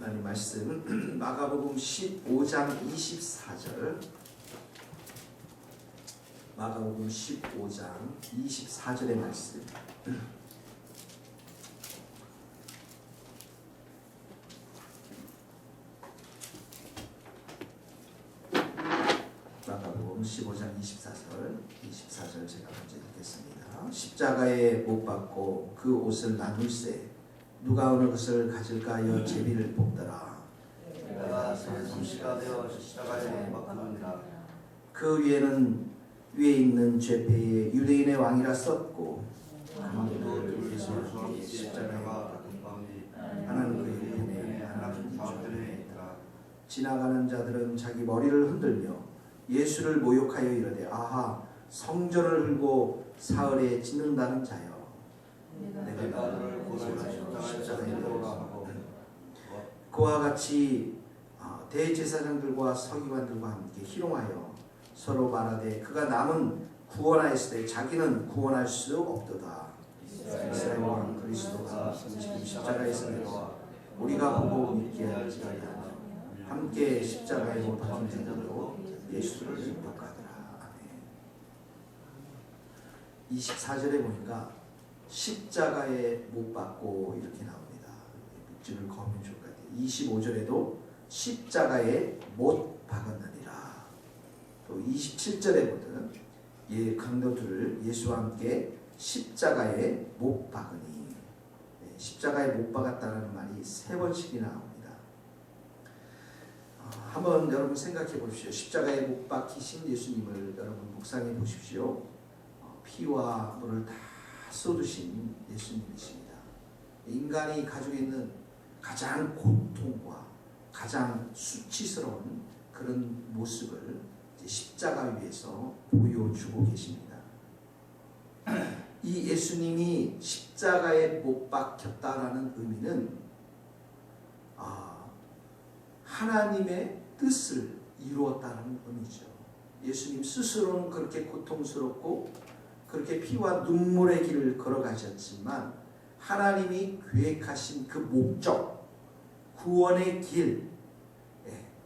하나님 말씀 마가복음 15장 24절, 마가복음 15장 24절의 말씀. 마가복음 15장 24절 제가 먼저 읽겠습니다. 십자가에 못 박고 그 옷을 나눌세 누가 어느 것을 가질까 하여 제비를 뽑더라. 내가 성시가 되어 십자가에 못 박히느니라. 그 위에 있는 죄패에 유대인의 왕이라 썼고 아무도 예수를 예수를 십자가에 십자가가 가운데 하나는 그의 편에 하나는 좌우편에 있더라. 지나가는 자들은 자기 머리를 흔들며 예수를 모욕하여 이르되 아하 성전을 헐고 사흘에 짓는다는 자여 내가 너를 고난하여 십자가에 내려오라 하고 그와 같이 대제사장들과 서기관들과 함께 희롱하여 서로 말하되 그가 남은 구원하였을 때 자기는 구원할 수 없도다. 이스라엘 왕 그리스도가 지금 십자가에서 내려와 우리가 보고 믿게 할지라도 함께 십자가에 못 박힌 자들도 예수를 욕하더라. 아멘. 24절에 보니까 십자가에 못 박고 이렇게 나옵니다. 묵지를 거면 좋을 것 같아요. 25절에도 십자가에 못 박았느니라. 또 27절에 보면 강도들을 예수와 함께 십자가에 못 박으니, 십자가에 못 박았다는 말이 3번씩이나 나옵니다. 한번 여러분 생각해 보십시오. 십자가에 못 박히신 예수님을 여러분 묵상해 보십시오. 피와 물을 다 쏟으신 예수님이십니다. 인간이 가지고 있는 가장 고통과 가장 수치스러운 그런 모습을 십자가 위에서 보여주고 계십니다. 이 예수님이 십자가에 못 박혔다라는 의미는 하나님의 뜻을 이루었다는 의미죠. 예수님 스스로는 그렇게 고통스럽고 그렇게 피와 눈물의 길을 걸어가셨지만 하나님이 계획하신 그 목적, 구원의 길,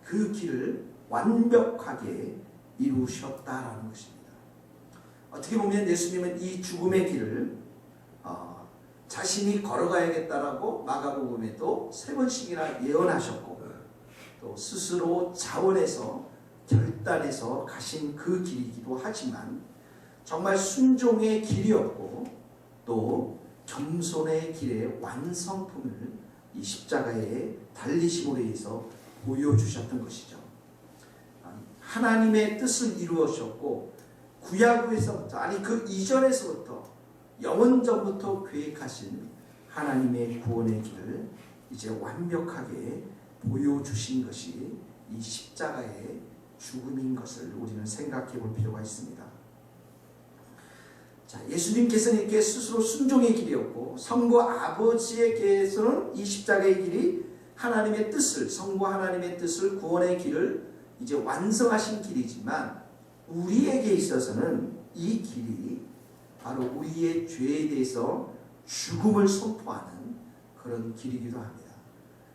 그 길을 완벽하게 이루셨다라는 것입니다. 어떻게 보면 예수님은 이 죽음의 길을 자신이 걸어가야겠다라고 마가복음에도 3번씩이나 예언하셨고 또 스스로 자원해서 결단해서 가신 그 길이기도 하지만 정말 순종의 길이었고 또 겸손의 길의 완성품을 이 십자가에 달리심으로 해서 보여주셨던 것이죠. 하나님의 뜻을 이루셨고 구약에서부터 그 이전에서부터 영원전부터 계획하신 하나님의 구원의 길을 이제 완벽하게 보여주신 것이 이 십자가의 죽음인 것을 우리는 생각해 볼 필요가 있습니다. 자, 예수님께서는 이렇게 스스로 순종의 길이었고 성부 아버지에게서는 이 십자가의 길이 하나님의 뜻을, 성부 하나님의 뜻을, 구원의 길을 이제 완성하신 길이지만 우리에게 있어서는 이 길이 바로 우리의 죄에 대해서 죽음을 선포하는 그런 길이기도 합니다.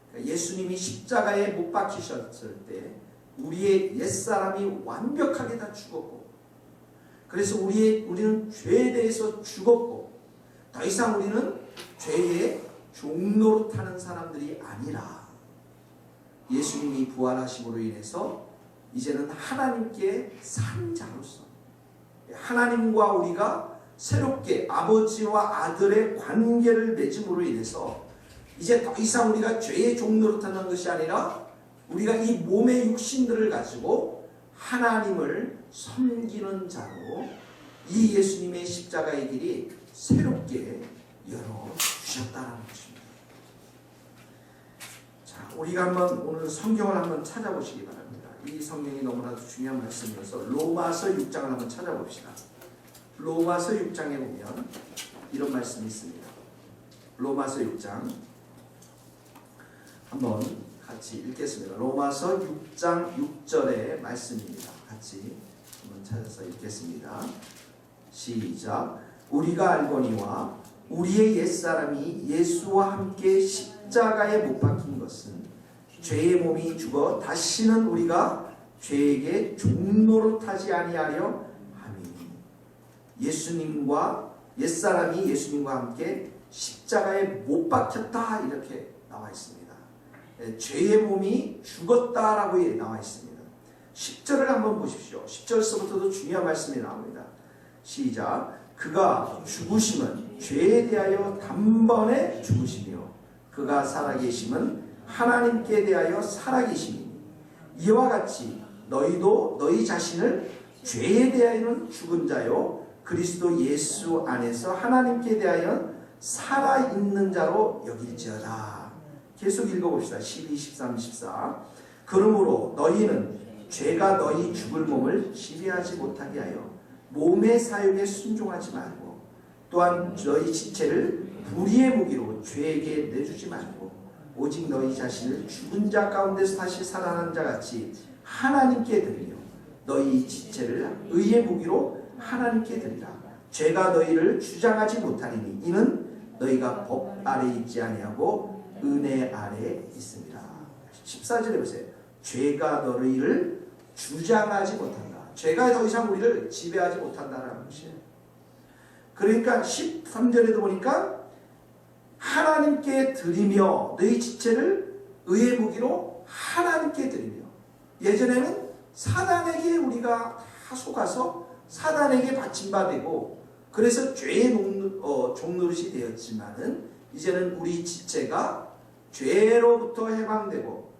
그러니까 예수님이 십자가에 못 박히셨을 때 우리의 옛사람이 완벽하게 다 죽었고 그래서 우리는 죄에 대해서 죽었고 더 이상 우리는 죄의 종노릇하는 사람들이 아니라 예수님이 부활하심으로 인해서 이제는 하나님께 산 자로서 하나님과 우리가 새롭게 아버지와 아들의 관계를 맺음으로 인해서 이제 더 이상 우리가 죄의 종노릇하는 것이 아니라 우리가 이 몸의 육신들을 가지고 하나님을 섬기는 자로 이 예수님의 십자가의 길이 새롭게 열어주셨다는 것입니다. 자, 우리가 한번 오늘 성경을 한번 찾아보시기 바랍니다. 이 성경이 너무나도 중요한 말씀이어서 로마서 6장을 한번 찾아봅시다. 로마서 6장에 보면 이런 말씀이 있습니다. 로마서 6장 한번 같이 읽겠습니다. 로마서 6장 6절의 말씀입니다. 같이 한번 찾아서 읽겠습니다. 시작. 우리가 알거니와 우리의 옛사람이 예수와 함께 십자가에 못 박힌 것은 죄의 몸이 죽어 다시는 우리가 죄에게 종노릇하지 아니하려 함이니. 예수님과 옛사람이 예수님과 함께 십자가에 못 박혔다 이렇게 나와 있습니다. 죄의 몸이 죽었다라고 나와 있습니다. 10절을 한번 보십시오. 10절서부터도 중요한 말씀이 나옵니다. 시작. 그가 죽으심은 죄에 대하여 단번에 죽으시며 그가 살아계심은 하나님께 대하여 살아계심이니 이와 같이 너희도 너희 자신을 죄에 대하여는 죽은 자요 그리스도 예수 안에서 하나님께 대하여 살아있는 자로 여길지어다. 계속 읽어봅시다. 12, 13, 14. 그러므로 너희는 죄가 너희 죽을 몸을 지배하지 못하게 하여 몸의 사욕에 순종하지 말고 또한 너희 지체를 불의의 무기로 죄에게 내주지 말고 오직 너희 자신을 죽은 자 가운데서 다시 살아난 자같이 하나님께 드리며 너희 지체를 의의 무기로 하나님께 드리라. 죄가 너희를 주장하지 못하리니 이는 너희가 법 아래 있지 아니하고 은혜 아래 있습니다. 14절에 보세요. 죄가 너희를 주장하지 못한다. 죄가 더 이상 우리를 지배하지 못한다라는 것이에요. 그러니까 13절에도 보니까 하나님께 드리며 너희 지체를 의의 무기로 하나님께 드리며. 예전에는 사단에게 우리가 다 속아서 사단에게 받침받고 그래서 죄의 종노릇이 되었지만은 이제는 우리 지체가 죄로부터 해방되고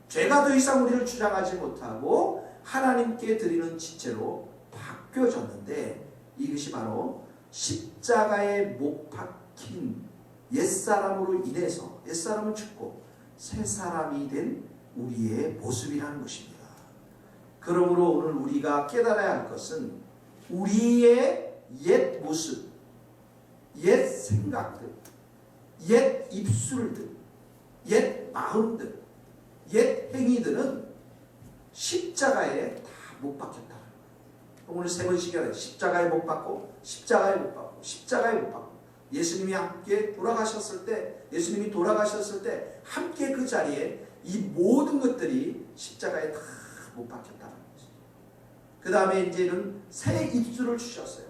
죄가 더 이상 우리를 주장하지 못하고 하나님께 드리는 지체로 바뀌어졌는데 이것이 바로 십자가에 못 박힌 옛사람으로 인해서 옛사람은 죽고 새사람이 된 우리의 모습이라는 것입니다. 그러므로 오늘 우리가 깨달아야 할 것은 우리의 옛 모습, 옛 생각들, 옛 입술들, 옛 마음들, 옛 행위들은 십자가에 다 못 박혔다. 오늘 세 번씩 해야 돼. 십자가에 못 박고, 십자가에 못 박고, 십자가에 못 박고. 예수님이 함께 돌아가셨을 때 함께 그 자리에 이 모든 것들이 십자가에 다 못 박혔다는 거죠. 그 다음에 이제는 새 입술을 주셨어요.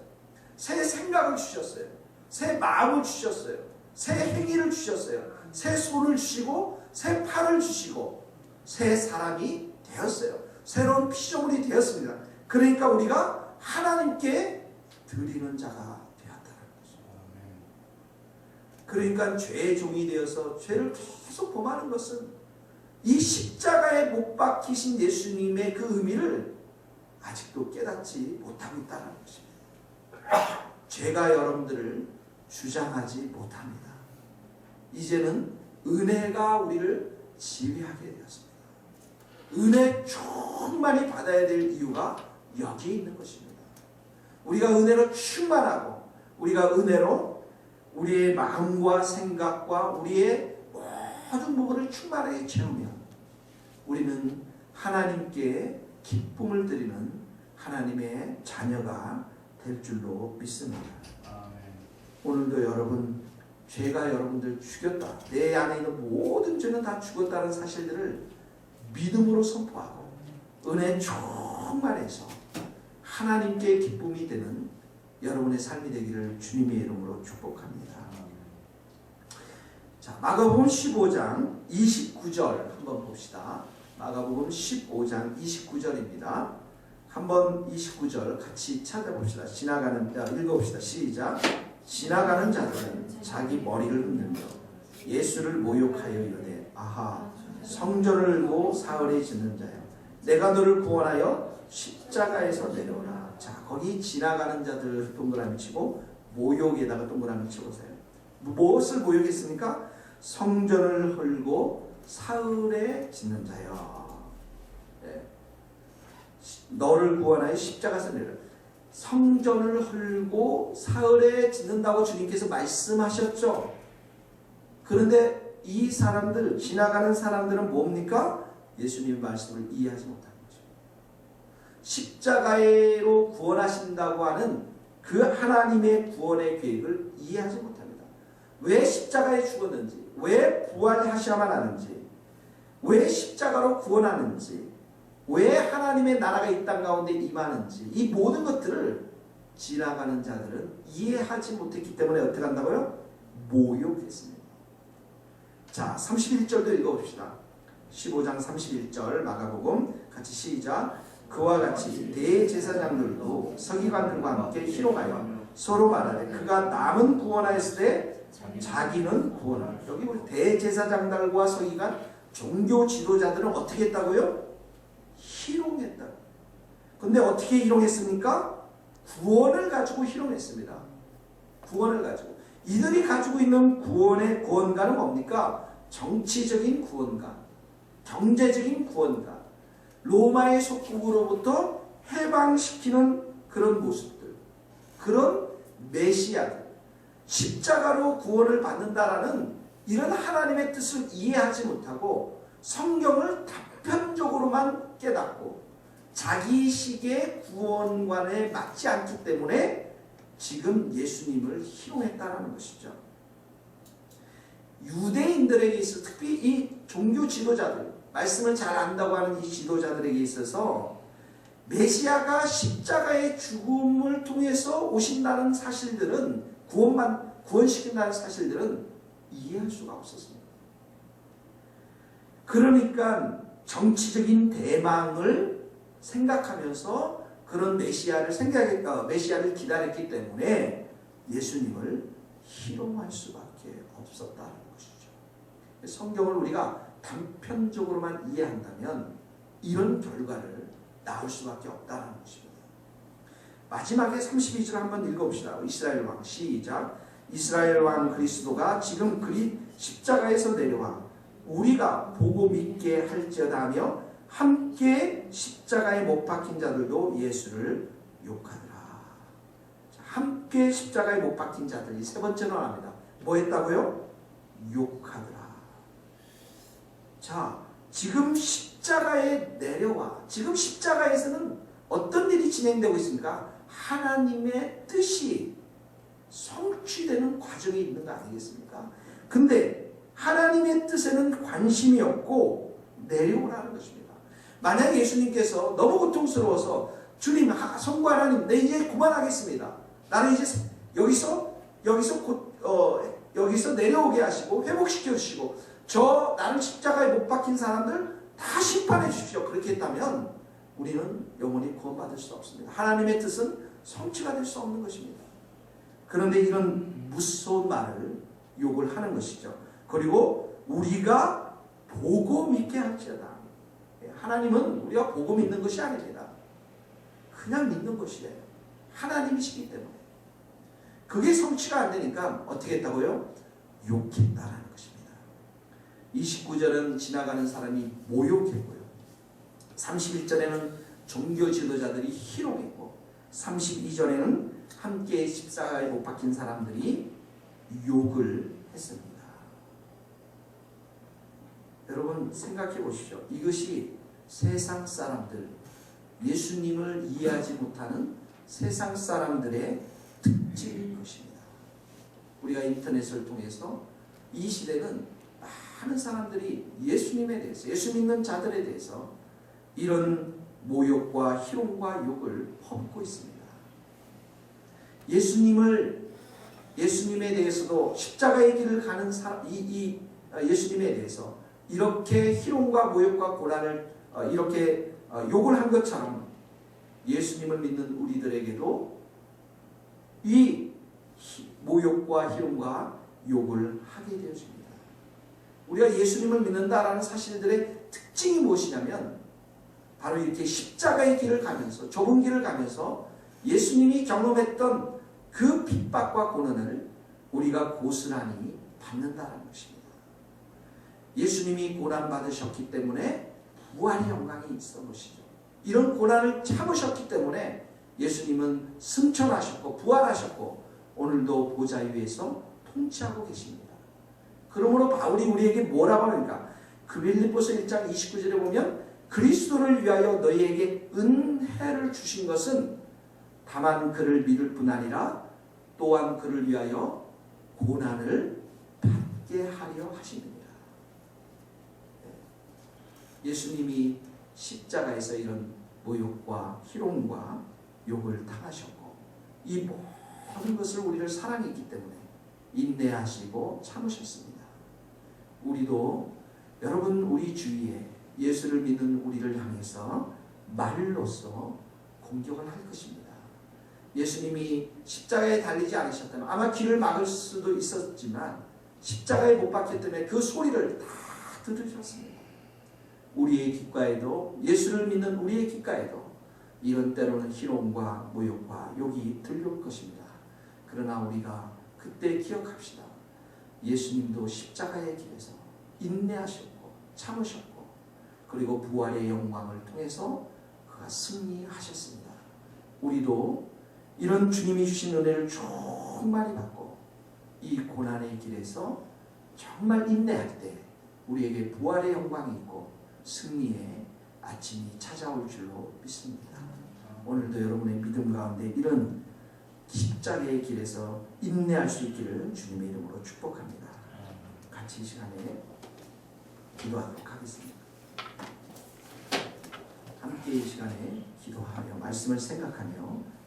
새 생각을 주셨어요. 새 마음을 주셨어요. 새 행위를 주셨어요. 새 손을 주시고 새 팔을 주시고 새 사람이 되었어요. 새로운 피조물이 되었습니다. 그러니까 우리가 하나님께 드리는 자가 되었다는 거죠. 그러니까 죄의 종이 되어서 죄를 계속 범하는 것은 이 십자가에 못 박히신 예수님의 그 의미를 아직도 깨닫지 못하고 있다는 것입니다. 죄가 여러분들을 주장하지 못합니다. 이제는 은혜가 우리를 지배하게 되었습니다. 은혜 충만히 받아야 될 이유가 여기에 있는 것입니다. 우리가 은혜로 충만하고 우리가 은혜로 우리의 마음과 생각과 우리의 모든 부분을 충만하게 채우면 우리는 하나님께 기쁨을 드리는 하나님의 자녀가 될 줄로 믿습니다. 오늘도 여러분 죄가 여러분들 죽였다. 내 안에 있는 모든 죄는 다 죽었다는 사실들을 믿음으로 선포하고 은혜 충만해서 하나님께 기쁨이 되는 여러분의 삶이 되기를 주님의 이름으로 축복합니다. 자, 마가복음 15장 29절 한번 봅시다. 마가복음 15장 29절입니다. 한번 29절 같이 찾아봅시다. 읽어봅시다. 시작. 지나가는 자들은 자기 머리를 흔들며 예수를 모욕하여 이르되 아하 성전을 을고 사흘에 짓는 자여 내가 너를 구원하여 십자가에서 내려오라. 자, 거기 지나가는 자들 동그라미 치고 모욕에다가 동그라미 치보세요. 무엇을 모욕했습니까? 성전을 헐고 사흘에 짓는 자여. 네. 너를 구원하여 십자가에서 내려오라. 성전을 헐고 사흘에 짓는다고 주님께서 말씀하셨죠. 그런데 이 사람들, 지나가는 사람들은 뭡니까? 예수님의 말씀을 이해하지 못하는 거죠. 십자가로 구원하신다고 하는 그 하나님의 구원의 계획을 이해하지 못합니다. 왜 십자가에 죽었는지, 왜 부활하셔야만 하는지, 왜 십자가로 구원하는지, 왜 하나님의 나라가 이 땅 가운데 임하는지, 이 모든 것들을 지나가는 자들은 이해하지 못했기 때문에 어떻게 한다고요? 모욕했습니다. 자, 31절도 읽어봅시다. 15장 31절 마가복음 같이 시작. 그와 같이 대제사장들도 서기관들과 함께 희롱하여 서로 말하되 그가 남은 구원하였을 때 자기는 구원하라. 여기 우리 대제사장들과 서기관 종교 지도자들은 어떻게 했다고요? 희롱했다. 근데 어떻게 희롱했습니까? 구원을 가지고 희롱했습니다. 구원을 가지고. 이들이 가지고 있는 구원의 구원가는 뭡니까? 정치적인 구원가, 경제적인 구원가, 로마의 속국으로부터 해방시키는 그런 모습들, 그런 메시아들, 십자가로 구원을 받는다라는 이런 하나님의 뜻을 이해하지 못하고 성경을 단편적으로만 깨닫고 자기식의 구원관에 맞지 않기 때문에 지금 예수님을 희롱했다는 것이죠. 유대인들에게 있어서 특히 이 종교 지도자들, 말씀을 잘 안다고 하는 이 지도자들에게 있어서 메시아가 십자가의 죽음을 통해서 오신다는 사실들은 구원시킨다는 사실들은 이해할 수가 없었습니다. 그러니까 정치적인 대망을 생각하면서 그런 메시아를 기다렸기 때문에 예수님을 희롱할 수밖에 없었다는 것이죠. 성경을 우리가 단편적으로만 이해한다면 이런 결과를 낳을 수밖에 없다는 것입니다. 마지막에 32절 한번 읽어봅시다. 이스라엘 왕 시작. 이스라엘 왕 그리스도가 지금 십자가에서 내려와 우리가 보고 믿게 할지어다 하며 함께 십자가에 못 박힌 자들도 예수를 욕하더라. 함께 십자가에 못 박힌 자들이 세 번째로 합니다. 뭐 했다고요? 욕하더라. 자, 지금 십자가에 내려와. 지금 십자가에서는 어떤 일이 진행되고 있습니까? 하나님의 뜻이 성취되는 과정이 있는 거 아니겠습니까? 근데 하나님의 뜻에는 관심이 없고 내려오라는 것입니다. 만약 예수님께서 너무 고통스러워서 주님, 성부 하나님, 내 이제 그만하겠습니다. 나는 이제 여기서 내려오게 하시고 회복시켜 주시고 나는 십자가에 못 박힌 사람들 다 심판해 주십시오. 그렇게 했다면 우리는 영원히 구원받을 수 없습니다. 하나님의 뜻은 성취가 될 수 없는 것입니다. 그런데 이런 무서운 말을 욕을 하는 것이죠. 그리고 우리가 보고 믿게 할지어다. 하나님은 우리가 보고 믿는 것이 아닙니다. 그냥 믿는 것이에요. 하나님이시기 때문에. 그게 성취가 안 되니까 어떻게 했다고요? 욕했다라는 것입니다. 29절은 지나가는 사람이 모욕했고요. 31절에는 종교 지도자들이 희롱했고 32절에는 함께 십자가에 못 박힌 사람들이 욕을 했습니다. 여러분 생각해 보십시오. 이것이 세상 사람들, 예수님을 이해하지 못하는 세상 사람들의 특징인 것입니다. 우리가 인터넷을 통해서 이 시대는 많은 사람들이 예수님에 대해서, 예수 믿는 자들에 대해서 이런 모욕과 희롱과 욕을 퍼붓고 있습니다. 예수님에 대해서도 십자가의 길을 가는 사람, 예수님에 대해서 이렇게 희롱과 모욕과 고난을 이렇게 욕을 한 것처럼 예수님을 믿는 우리들에게도 이 모욕과 희롱과 욕을 하게 되어집니다. 우리가 예수님을 믿는다라는 사실들의 특징이 무엇이냐면 바로 이렇게 십자가의 길을 가면서 좁은 길을 가면서 예수님이 경험했던 그 핍박과 고난을 우리가 고스란히 받는다는 것입니다. 예수님이 고난받으셨기 때문에 부활의 영광이 있었던 것이죠. 이런 고난을 참으셨기 때문에 예수님은 승천하셨고 부활하셨고 오늘도 보좌 위에서 통치하고 계십니다. 그러므로 바울이 우리에게 뭐라고 합니까? 빌립보서 1장 29절에 보면 그리스도를 위하여 너희에게 은혜를 주신 것은 다만 그를 믿을 뿐 아니라 또한 그를 위하여 고난을 받게 하려 하십니다. 예수님이 십자가에서 이런 모욕과 희롱과 욕을 당하셨고 이 모든 것을 우리를 사랑했기 때문에 인내하시고 참으셨습니다. 우리도 여러분 우리 주위에 예수를 믿는 우리를 향해서 말로써 공격을 할 것입니다. 예수님이 십자가에 달리지 않으셨다면 아마 길을 막을 수도 있었지만 십자가에 못 박혔기 때문에 그 소리를 다 들으셨습니다. 우리의 귓가에도 예수를 믿는 우리의 귓가에도 이런 때로는 희롱과 모욕과 욕이 들려올 것입니다. 그러나 우리가 그때 기억합시다. 예수님도 십자가의 길에서 인내하셨고 참으셨고 그리고 부활의 영광을 통해서 그가 승리하셨습니다. 우리도 이런 주님이 주신 은혜를 충만히 받고 이 고난의 길에서 정말 인내할 때 우리에게 부활의 영광이 있고 승리의 아침이 찾아올 줄로 믿습니다. 오늘도 여러분의 믿음 가운데 이런 십자가의 길에서 인내할 수 있기를 주님의 이름으로 축복합니다. 같이 이 시간에 기도하도록 하겠습니다. 함께 이 시간에 기도하며 말씀을 생각하며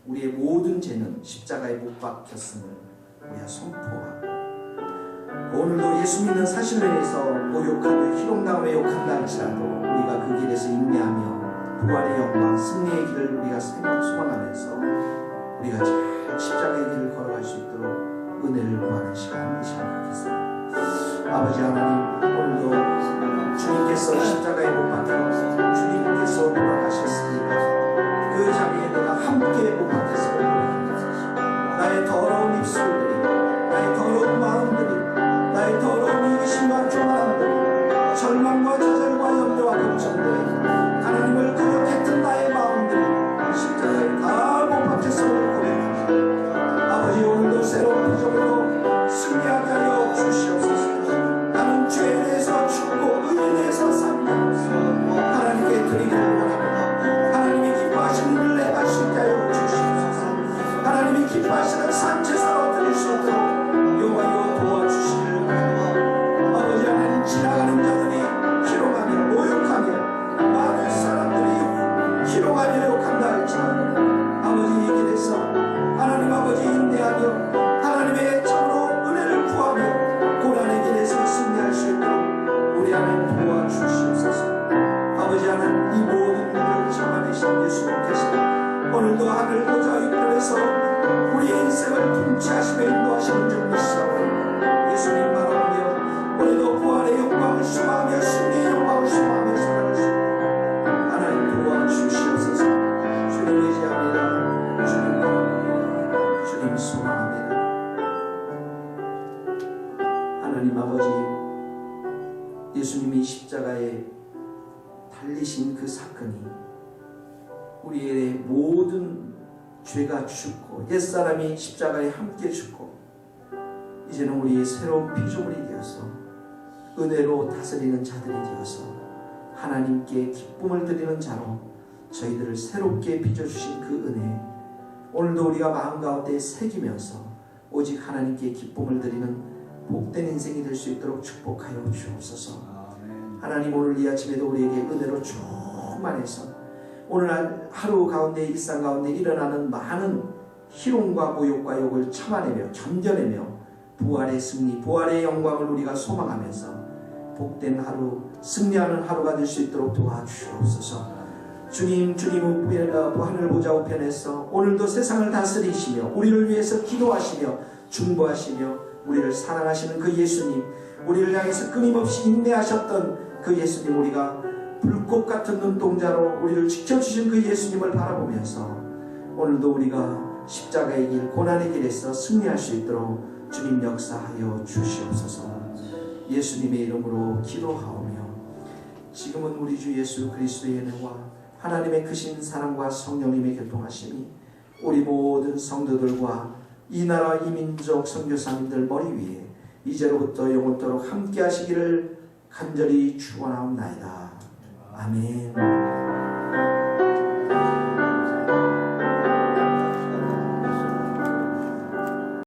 우리의 모든 죄는 십자가에 못 박혔음을 우리가 선포하고 오늘도 예수 믿는 사실에 대해서 모욕하며 희롱당하며 욕한다 할지라도 우리가 그 길에서 인내하며 부활의 영광 승리의 길을 우리가 소망하면서 우리가 잘 십자가의 길을 걸어갈 수 있도록 은혜를 구하는 시간 이 시간 갖겠습니다. 아버지 하나님 오늘도 주님께서 십자가에 못 박혀 주님께서 돌아가셨습니다. 그 자리에 내가 함께 못 박혔음을 나의 더러운 입술들이 나의 더러운 마음들이 나의 더러운 이기심과 교만함들이 절망과 좌절과 염려와 걱정들이 하나님을 거역했던 나의 마음들이 십자가에 다 못 박혔음을 고백합니다. 아버지 오늘도 새로운 비전으로 승리하게 하여 주시옵소서. 나는 죄에 대해서 죽고 의에 대해서 삽니다. 하나님께 드리기를 원합니다. 하나님이 기뻐하시는 일을 내가 수 있게 하여 주시옵소서. 하나님이 기뻐하시는 산제사로 드릴 수 있도록 여호와여 도와주시기를 원합니다. 아버지 하나님 지나가는 자들이 희롱하며 모욕하며 많은 사람들이 희롱하며 욕한다 할지라도 아버지 이 길에서 하나님 아버지 인내하며 하나님의 참으로 은혜를 구하며 고난의 길에서 승리할 수 있도록 우리 하나님 도와주시옵소서. 아버지 하나님 이 모든 일을 참아내신 예수님께서 오늘도 하늘 보좌 위편에서 우리의 인생을 통치하시며 인도하시는 줄 믿사오니 예수님 바라보며 오늘도 부활의 영광을 수고하며 승리의 영광을 수고하며 살아갈 수 있도록 하나님 도와주시옵소서. 주님 의지합니다. 주님 바라봅니다. 주님 소망합니다. 하나님 아버지 예수님이 십자가에 달리신 그 사건이 우리의 모든 죄가 죽고 옛사람이 십자가에 함께 죽고 이제는 우리의 새로운 피조물이 되어서 은혜로 다스리는 자들이 되어서 하나님께 기쁨을 드리는 자로 저희들을 새롭게 빚어주신 그 은혜 오늘도 우리가 마음 가운데 새기면서 오직 하나님께 기쁨을 드리는 복된 인생이 될 수 있도록 축복하여 주옵소서. 하나님 오늘 이 아침에도 우리에게 은혜로 충만해서 오늘 하루 가운데 일상 가운데 일어나는 많은 희롱과 모욕과 욕을 참아내며 견뎌내며 부활의 승리 부활의 영광을 우리가 소망하면서 복된 하루 승리하는 하루가 될 수 있도록 도와주옵소서. 주님 하늘 보좌 우편에서 오늘도 세상을 다스리시며 우리를 위해서 기도하시며 중보하시며 우리를 사랑하시는 그 예수님 우리를 향해서 끊임없이 인내하셨던 그 예수님 우리가 불꽃 같은 눈동자로 우리를 지켜주신 그 예수님을 바라보면서 오늘도 우리가 십자가의 길 고난의 길에서 승리할 수 있도록 주님 역사하여 주시옵소서. 예수님의 이름으로 기도하오며 지금은 우리 주 예수 그리스도의 은혜와 하나님의 크신 사랑과 성령님의 교통하심이 우리 모든 성도들과 이 나라 이 민족 선교사님들 머리 위에 이제로부터 영원토록 함께 하시기를 간절히 축원하옵나이다. 아멘.